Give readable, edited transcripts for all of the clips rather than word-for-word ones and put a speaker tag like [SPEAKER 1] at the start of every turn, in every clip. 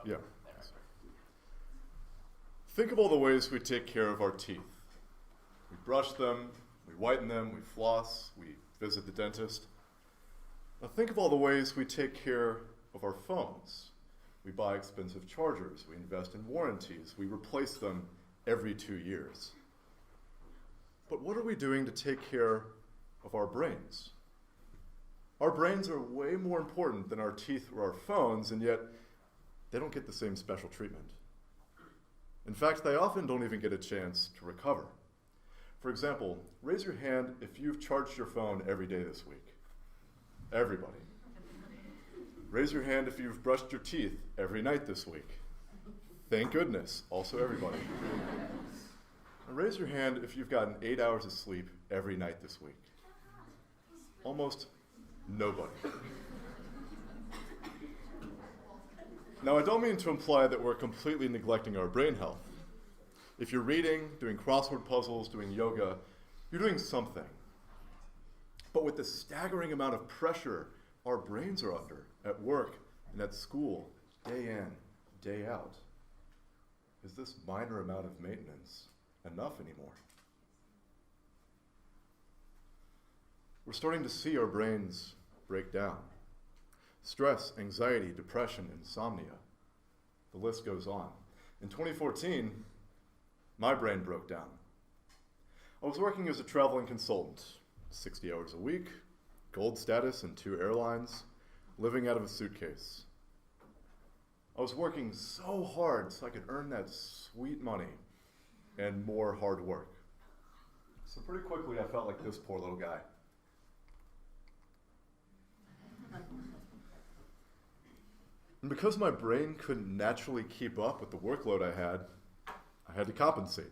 [SPEAKER 1] Yeah. Think of all the ways we take care of our teeth. We brush them, we whiten them, we floss, we visit the dentist. Now think of all the ways we take care of our phones. We buy expensive chargers, we invest in warranties, we replace them every 2 years. But what are we doing to take care of our brains? Our brains are way more important than our teeth or our phones, and yet they don't get the same special treatment. In fact, they often don't even get a chance to recover. For example, raise your hand if you've charged your phone every day this week. Everybody. Raise your hand if you've brushed your teeth every night this week. Thank goodness, also everybody. And raise your hand if you've gotten 8 hours of sleep every night this week. Almost nobody. Now, I don't mean to imply that we're completely neglecting our brain health. If you're reading, doing crossword puzzles, doing yoga, you're doing something. But with the staggering amount of pressure our brains are under at work and at school, day in, day out, is this minor amount of maintenance enough anymore? We're starting to see our brains break down. Stress, anxiety, depression, insomnia. The list goes on. In 2014, my brain broke down. I was working as a traveling consultant, 60 hours a week, gold status in 2 airlines, living out of a suitcase. I was working so hard so I could earn that sweet money and more hard work. So pretty quickly I felt like this poor little guy. And because my brain couldn't naturally keep up with the workload I had to compensate.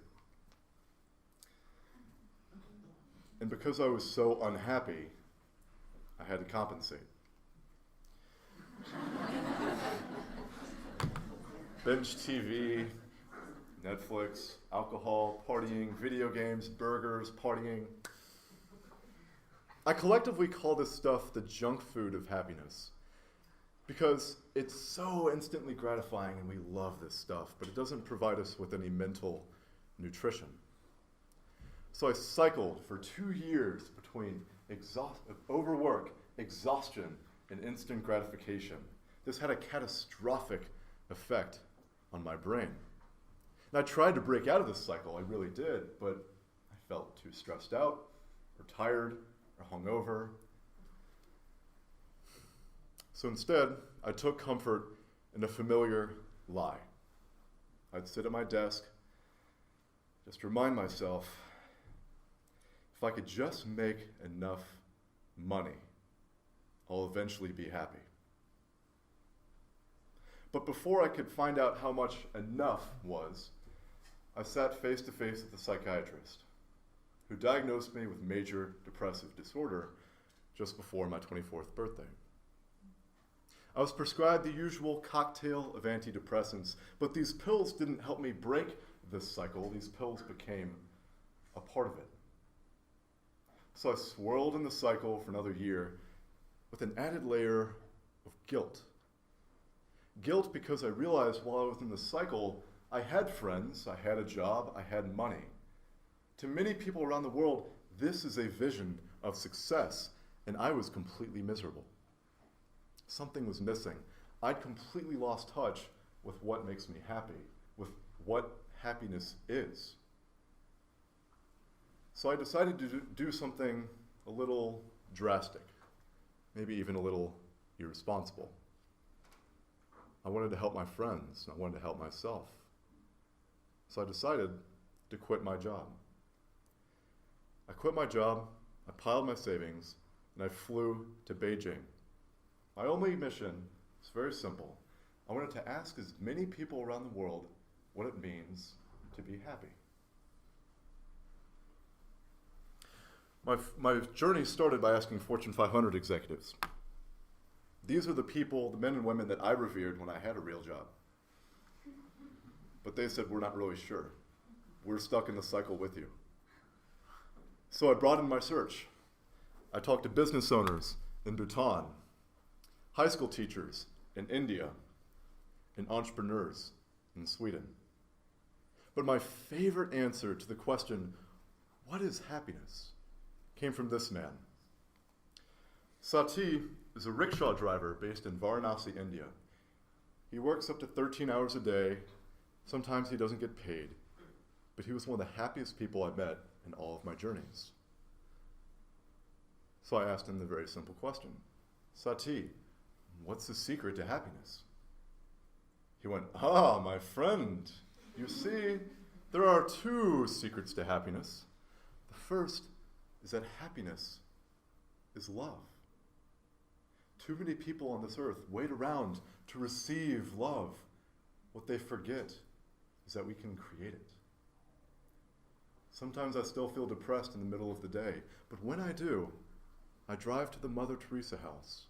[SPEAKER 1] And because I was so unhappy, I had to compensate. Binge TV, Netflix, alcohol, partying, video games, burgers, partying. I collectively call this stuff the junk food of happiness because it's so instantly gratifying and we love this stuff, but it doesn't provide us with any mental nutrition. So I cycled for 2 years between overwork, exhaustion, and instant gratification. This had a catastrophic effect on my brain. And I tried to break out of this cycle, I really did, but I felt too stressed out, or tired, or hungover. So instead, I took comfort in a familiar lie. I'd sit at my desk, just remind myself, if I could just make enough money, I'll eventually be happy. But before I could find out how much enough was, I sat face to face with a psychiatrist who diagnosed me with major depressive disorder just before my 24th birthday. I was prescribed the usual cocktail of antidepressants, but these pills didn't help me break this cycle. These pills became a part of it. So I swirled in the cycle for another year with an added layer of guilt. Guilt because I realized while I was in the cycle, I had friends, I had a job, I had money. To many people around the world, this is a vision of success, and I was completely miserable. Something was missing. I'd completely lost touch with what makes me happy, with what happiness is. So I decided to do something a little drastic, maybe even a little irresponsible. I wanted to help my friends, and I wanted to help myself. So I decided to quit my job. I quit my job, I piled my savings, and I flew to Beijing. My only mission was very simple. I wanted to ask as many people around the world what it means to be happy. My journey started by asking Fortune 500 executives. These are the people, the men and women that I revered when I had a real job. But they said, we're not really sure. We're stuck in the cycle with you. So I broadened my search. I talked to business owners in Bhutan, high school teachers in India, and entrepreneurs in Sweden. But my favorite answer to the question, what is happiness, came from this man. Sati is a rickshaw driver based in Varanasi, India. He works up to 13 hours a day. Sometimes he doesn't get paid, but he was one of the happiest people I met in all of my journeys. So I asked him the very simple question, Sati, what's the secret to happiness? He went, my friend, you see, there are two secrets to happiness. The first is that happiness is love. Too many people on this earth wait around to receive love. What they forget is that we can create it. Sometimes I still feel depressed in the middle of the day, but when I do, I drive to the Mother Teresa house,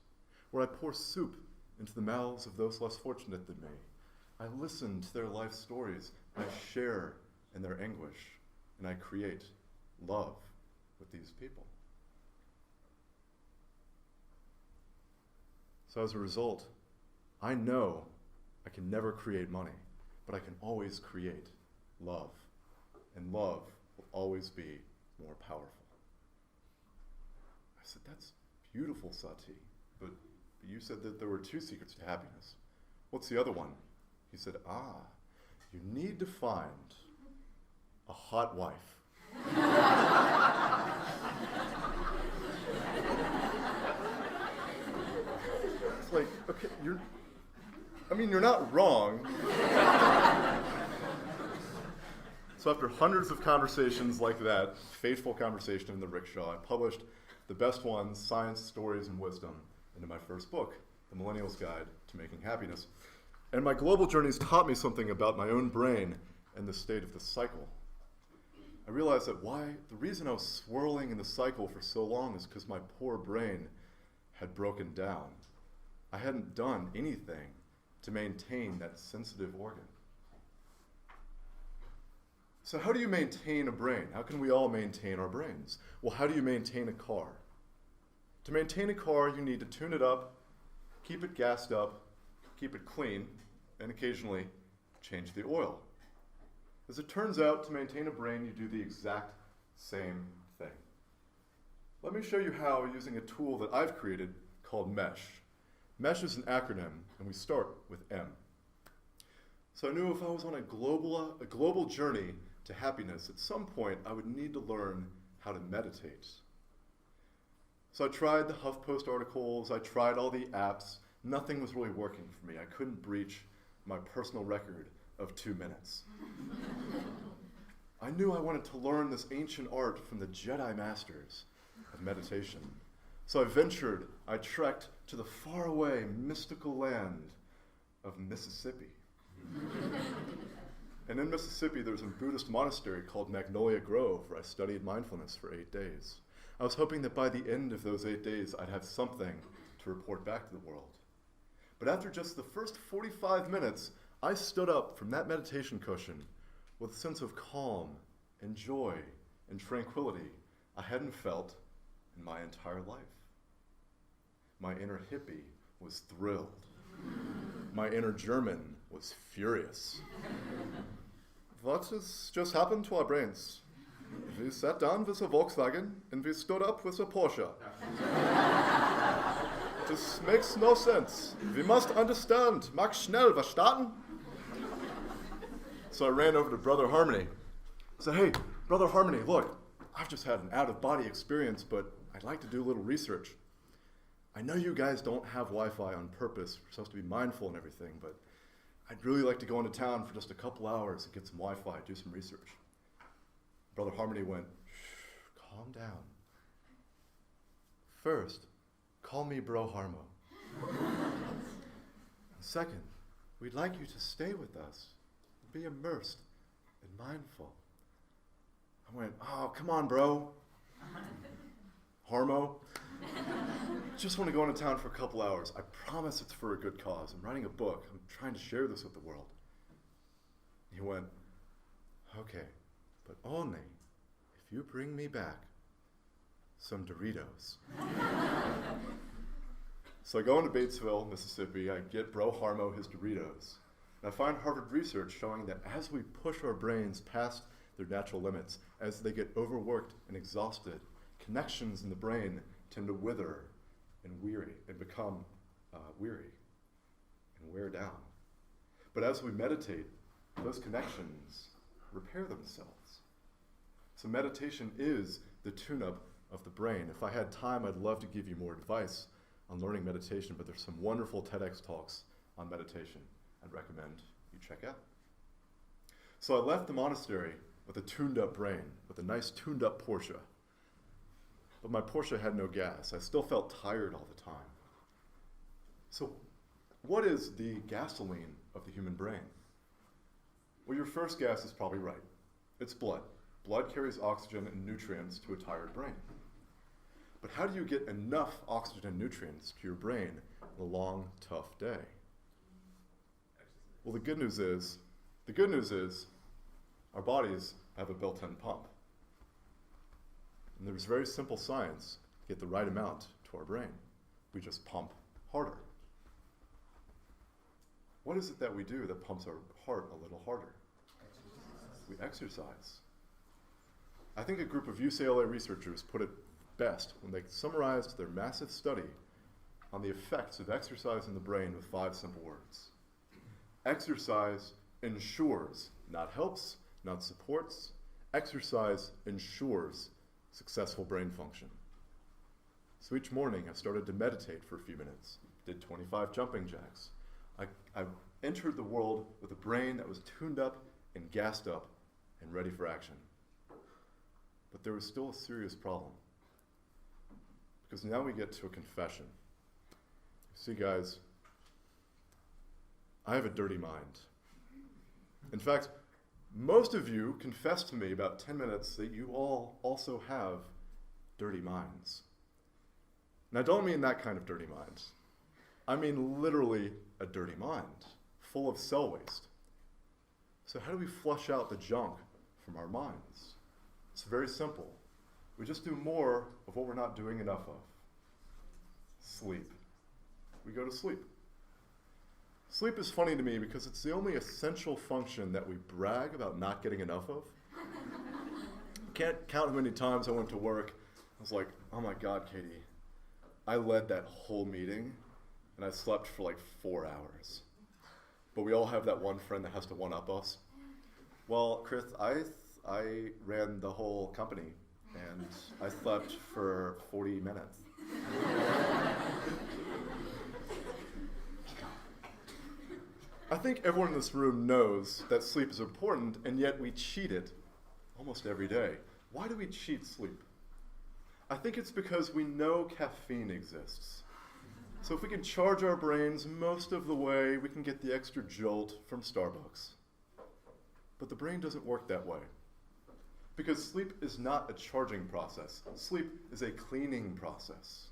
[SPEAKER 1] where I pour soup into the mouths of those less fortunate than me. I listen to their life stories, I share in their anguish, and I create love with these people. So as a result, I know I can never create money, but I can always create love, and love will always be more powerful. I said, that's beautiful, Sati, but you said that there were two secrets to happiness. What's the other one? He said, you need to find a hot wife. It's like, okay, you're not wrong. So after hundreds of conversations like that, fateful conversation in the rickshaw, I published the best ones, Science, Stories, and Wisdom, into my first book, The Millennial's Guide to Making Happiness. And my global journeys taught me something about my own brain and the state of the cycle. I realized that the reason I was swirling in the cycle for so long is because my poor brain had broken down. I hadn't done anything to maintain that sensitive organ. So how do you maintain a brain? How can we all maintain our brains? Well, how do you maintain a car? To maintain a car, you need to tune it up, keep it gassed up, keep it clean, and occasionally change the oil. As it turns out, to maintain a brain, you do the exact same thing. Let me show you how using a tool that I've created called M.E.S.H. M.E.S.H is an acronym, and we start with M. So I knew if I was on a global journey to happiness, at some point I would need to learn how to meditate. So I tried the HuffPost articles, I tried all the apps, nothing was really working for me. I couldn't breach my personal record of 2 minutes. I knew I wanted to learn this ancient art from the Jedi masters of meditation. So I trekked to the faraway mystical land of Mississippi. And in Mississippi, there's a Buddhist monastery called Magnolia Grove where I studied mindfulness for 8 days. I was hoping that by the end of those 8 days, I'd have something to report back to the world. But after just the first 45 minutes, I stood up from that meditation cushion with a sense of calm and joy and tranquility I hadn't felt in my entire life. My inner hippie was thrilled. My inner German was furious. What has just happened to our brains? We sat down with a Volkswagen and we stood up with a Porsche. This makes no sense. We must understand. Mach schnell, verstanden? So I ran over to Brother Harmony. I said, hey, Brother Harmony, look, I've just had an out-of-body experience, but I'd like to do a little research. I know you guys don't have Wi-Fi on purpose. We're supposed to be mindful and everything, but I'd really like to go into town for just a couple hours and get some Wi-Fi, do some research. Brother Harmony went, shh, calm down. First, call me Bro Harmo. Second, we'd like you to stay with us and be immersed and mindful. I went, oh, come on, bro. Harmo. Just want to go into town for a couple hours. I promise it's for a good cause. I'm writing a book. I'm trying to share this with the world. He went, okay, but only if you bring me back some Doritos. So I go into Batesville, Mississippi. I get Bro Harmo his Doritos. And I find Harvard research showing that as we push our brains past their natural limits, as they get overworked and exhausted, connections in the brain tend to wither and become weary and wear down. But as we meditate, those connections repair themselves. So meditation is the tune-up of the brain. If I had time, I'd love to give you more advice on learning meditation, but there's some wonderful TEDx talks on meditation I'd recommend you check out. So I left the monastery with a tuned-up brain, with a nice tuned-up Porsche. But my Porsche had no gas. I still felt tired all the time. So what is the gasoline of the human brain? Well, your first guess is probably right. It's blood. Blood carries oxygen and nutrients to a tired brain. But how do you get enough oxygen and nutrients to your brain in a long, tough day? Well, the good news is our bodies have a built-in pump. And there's very simple science to get the right amount to our brain. We just pump harder. What is it that we do that pumps our heart a little harder? We exercise. I think a group of UCLA researchers put it best when they summarized their massive study on the effects of exercise in the brain with 5 simple words. Exercise ensures, not helps, not supports. Exercise ensures successful brain function. So each morning I started to meditate for a few minutes, did 25 jumping jacks. I entered the world with a brain that was tuned up and gassed up and ready for action. But there was still a serious problem. Because now we get to a confession. See, guys, I have a dirty mind. In fact, most of you confessed to me about 10 minutes that you all also have dirty minds. And I don't mean that kind of dirty mind. I mean literally a dirty mind, full of cell waste. So how do we flush out the junk from our minds? It's very simple. We just do more of what we're not doing enough of. Sleep. We go to sleep. Sleep is funny to me because it's the only essential function that we brag about not getting enough of. Can't count how many times I went to work. I was like, oh my God, Katie, I led that whole meeting and I slept for like 4 hours. But we all have that one friend that has to one-up us. Well, Chris, I ran the whole company and I slept for 40 minutes. I think everyone in this room knows that sleep is important, and yet we cheat it almost every day. Why do we cheat sleep? I think it's because we know caffeine exists. So if we can charge our brains most of the way, we can get the extra jolt from Starbucks. But the brain doesn't work that way. Because sleep is not a charging process. Sleep is a cleaning process.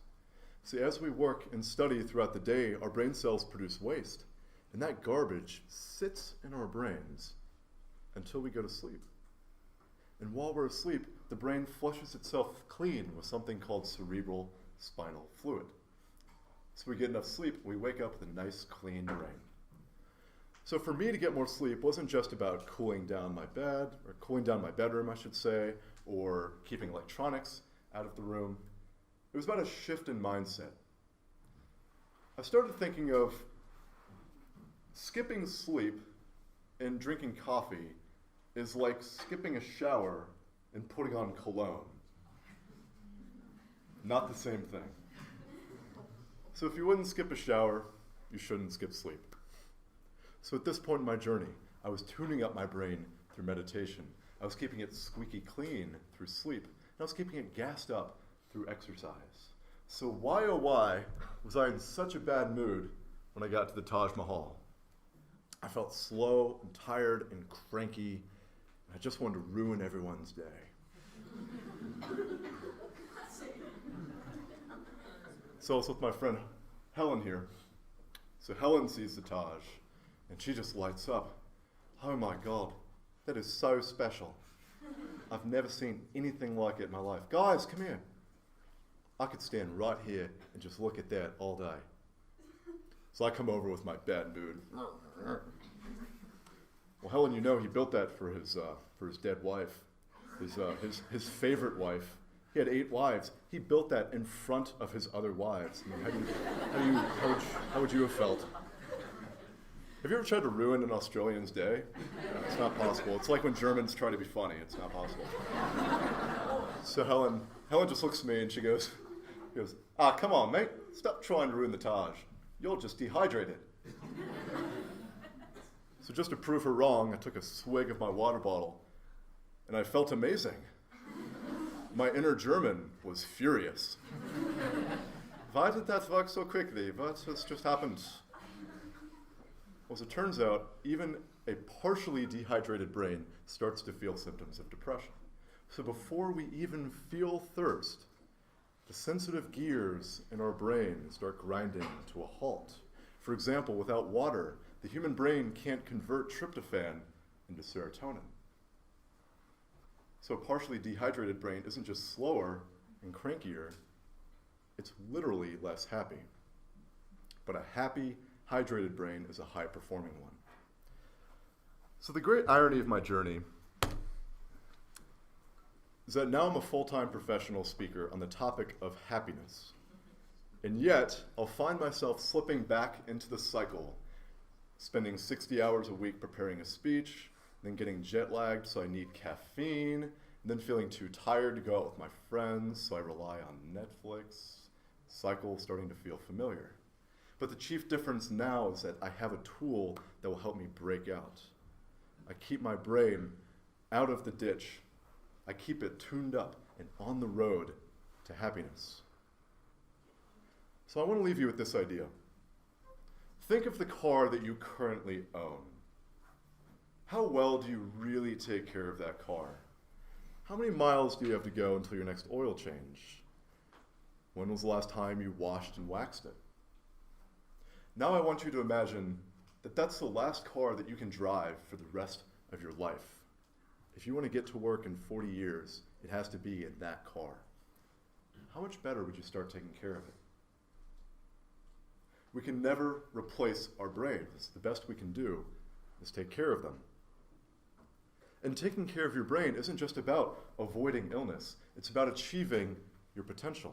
[SPEAKER 1] See, as we work and study throughout the day, our brain cells produce waste. And that garbage sits in our brains until we go to sleep. And while we're asleep, the brain flushes itself clean with something called cerebral spinal fluid. So we get enough sleep, we wake up with a nice, clean brain. So for me to get more sleep wasn't just about cooling down my bed, or cooling down my bedroom, I should say, or keeping electronics out of the room. It was about a shift in mindset. I started thinking of skipping sleep and drinking coffee is like skipping a shower and putting on cologne. Not the same thing. So if you wouldn't skip a shower, you shouldn't skip sleep. So at this point in my journey, I was tuning up my brain through meditation. I was keeping it squeaky clean through sleep. And I was keeping it gassed up through exercise. So why, oh why, was I in such a bad mood when I got to the Taj Mahal? I felt slow and tired and cranky, and I just wanted to ruin everyone's day. So I was with my friend Helen here. So Helen sees the Taj, and she just lights up. Oh my God, that is so special. I've never seen anything like it in my life. Guys, come here. I could stand right here and just look at that all day. So I come over with my bad mood. Well, Helen, you know he built that for his dead wife, his favorite wife. He had 8 wives. He built that in front of his other wives. I mean, how would you have felt? Have you ever tried to ruin an Australian's day? No, it's not possible. It's like when Germans try to be funny. It's not possible. So Helen just looks at me and she goes, come on, mate. Stop trying to ruin the Taj. You'll just dehydrate it. So just to prove her wrong, I took a swig of my water bottle, and I felt amazing. My inner German was furious. Why did that work so quickly? What has just happened? Well, as it turns out, even a partially dehydrated brain starts to feel symptoms of depression. So before we even feel thirst, the sensitive gears in our brain start grinding to a halt. For example, without water, the human brain can't convert tryptophan into serotonin. So a partially dehydrated brain isn't just slower and crankier, it's literally less happy. But a happy, hydrated brain is a high-performing one. So the great irony of my journey is that now I'm a full-time professional speaker on the topic of happiness. And yet, I'll find myself slipping back into the cycle, spending 60 hours a week preparing a speech, then getting jet-lagged so I need caffeine, and then feeling too tired to go out with my friends, so I rely on Netflix. Cycle starting to feel familiar. But the chief difference now is that I have a tool that will help me break out. I keep my brain out of the ditch. I keep it tuned up and on the road to happiness. So I want to leave you with this idea. Think of the car that you currently own. How well do you really take care of that car? How many miles do you have to go until your next oil change? When was the last time you washed and waxed it? Now I want you to imagine that that's the last car that you can drive for the rest of your life. If you want to get to work in 40 years, it has to be in that car. How much better would you start taking care of it? We can never replace our brains. The best we can do is take care of them. And taking care of your brain isn't just about avoiding illness. It's about achieving your potential.